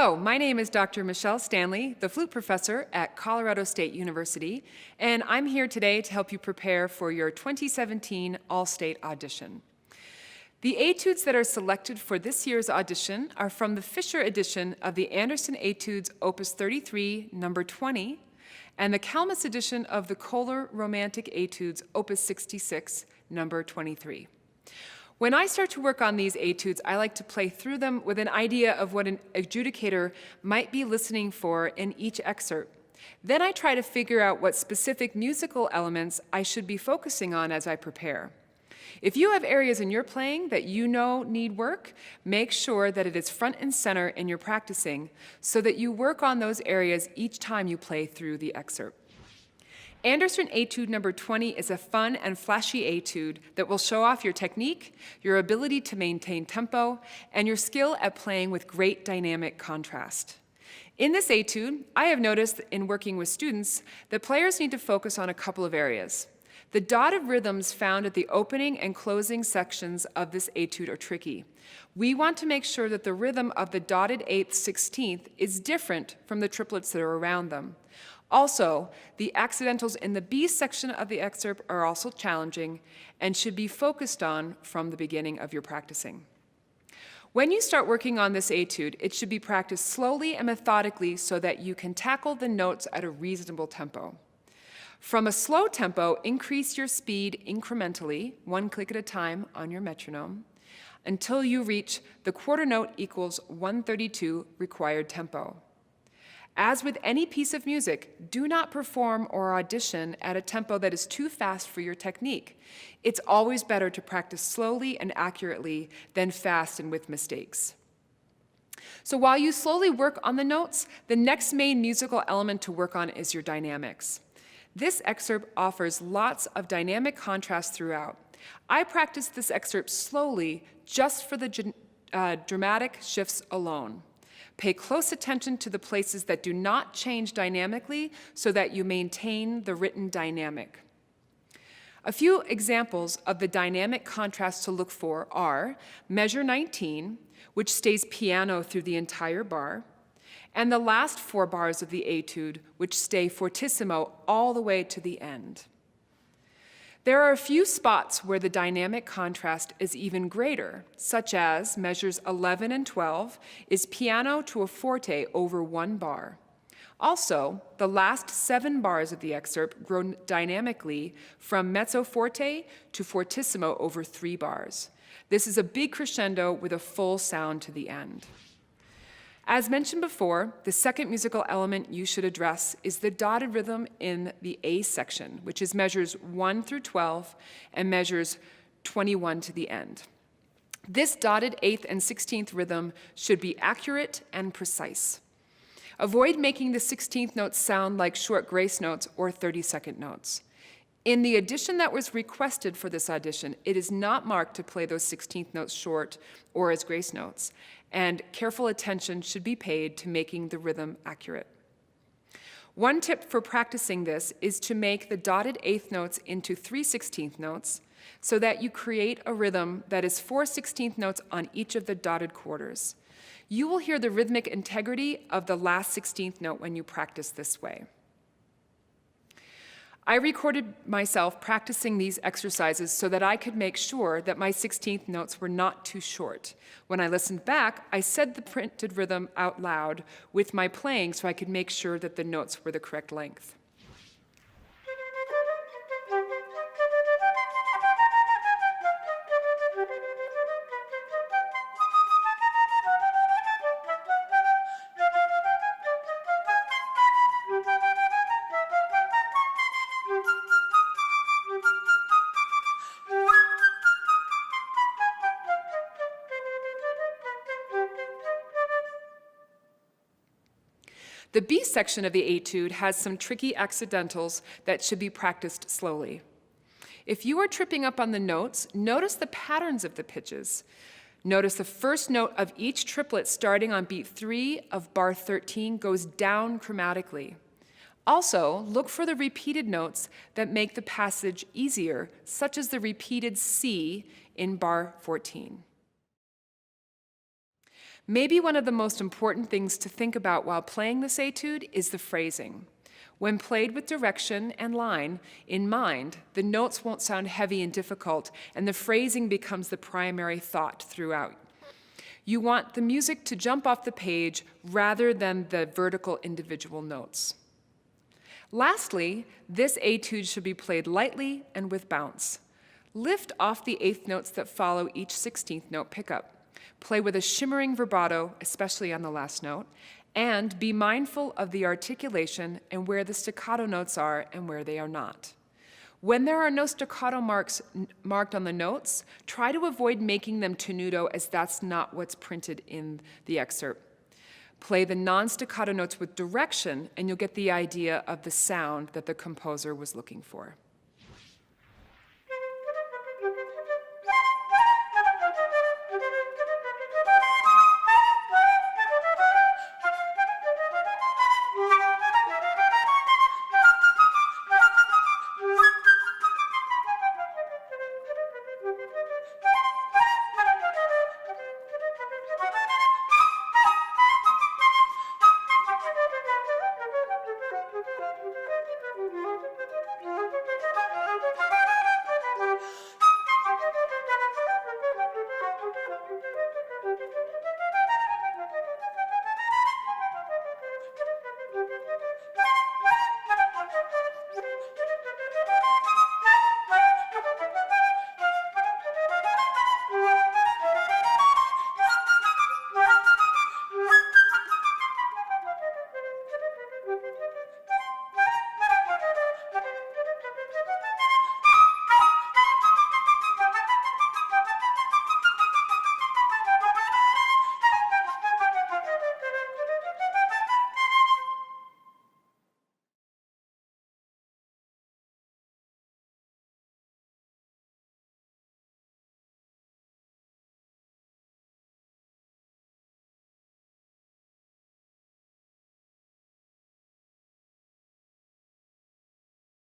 Hello, my name is Dr. Michelle Stanley, the flute professor at Colorado State University, and I'm here today to help you prepare for your 2017 All-State audition. The etudes that are selected for this year's audition are from the Fisher edition of the Anderson Etudes Opus 33, number 20, and the Kalmus edition of the Köhler Romantic Etudes Opus 66, number 23. When I start to work on these etudes, I like to play through them with an idea of what an adjudicator might be listening for in each excerpt. Then I try to figure out what specific musical elements I should be focusing on as I prepare. If you have areas in your playing that you know need work, make sure that it is front and center in your practicing so that you work on those areas each time you play through the excerpt. Anderson Etude number 20 is a fun and flashy etude that will show off your technique, your ability to maintain tempo, and your skill at playing with great dynamic contrast. In this etude, I have noticed in working with students that players need to focus on a couple of areas. The dotted rhythms found at the opening and closing sections of this etude are tricky. We want to make sure that the rhythm of the dotted 8th, 16th is different from the triplets that are around them. Also, the accidentals in the B section of the excerpt are also challenging and should be focused on from the beginning of your practicing. When you start working on this etude, it should be practiced slowly and methodically so that you can tackle the notes at a reasonable tempo. From a slow tempo, increase your speed incrementally, one click at a time on your metronome, until you reach the quarter note equals 132 required tempo. As with any piece of music, do not perform or audition at a tempo that is too fast for your technique. It's always better to practice slowly and accurately than fast and with mistakes. So while you slowly work on the notes, the next main musical element to work on is your dynamics. This excerpt offers lots of dynamic contrast throughout. I practiced this excerpt slowly just for the dramatic shifts alone. Pay close attention to the places that do not change dynamically so that you maintain the written dynamic. A few examples of the dynamic contrast to look for are measure 19, which stays piano through the entire bar, and the last 4 bars of the etude, which stay fortissimo all the way to the end. There are a few spots where the dynamic contrast is even greater, such as measures 11 and 12 is piano to a forte over 1 bar. Also, the last 7 bars of the excerpt grow dynamically from mezzo forte to fortissimo over 3 bars. This is a big crescendo with a full sound to the end. As mentioned before, the second musical element you should address is the dotted rhythm in the A section, which is measures 1 through 12 and measures 21 to the end. This dotted 8th and 16th rhythm should be accurate and precise. Avoid making the 16th notes sound like short grace notes or 30-second notes. In the edition that was requested for this audition, it is not marked to play those 16th notes short or as grace notes, and careful attention should be paid to making the rhythm accurate. One tip for practicing this is to make the dotted 8th notes into 3 16th notes so that you create a rhythm that is 4 16th notes on each of the dotted quarters. You will hear the rhythmic integrity of the last 16th note when you practice this way. I recorded myself practicing these exercises so that I could make sure that my 16th notes were not too short. When I listened back, I said the printed rhythm out loud with my playing so I could make sure that the notes were the correct length. The B section of the etude has some tricky accidentals that should be practiced slowly. If you are tripping up on the notes, notice the patterns of the pitches. Notice the first note of each triplet starting on beat 3 of bar 13 goes down chromatically. Also, look for the repeated notes that make the passage easier, such as the repeated C in bar 14. Maybe one of the most important things to think about while playing this etude is the phrasing. When played with direction and line in mind, the notes won't sound heavy and difficult, and the phrasing becomes the primary thought throughout. You want the music to jump off the page rather than the vertical individual notes. Lastly, this etude should be played lightly and with bounce. Lift off the eighth notes that follow each 16th note pickup. Play with a shimmering vibrato, especially on the last note, and be mindful of the articulation and where the staccato notes are and where they are not. When there are no staccato marks marked on the notes, try to avoid making them tenuto, as that's not what's printed in the excerpt. Play the non-staccato notes with direction, and you'll get the idea of the sound that the composer was looking for.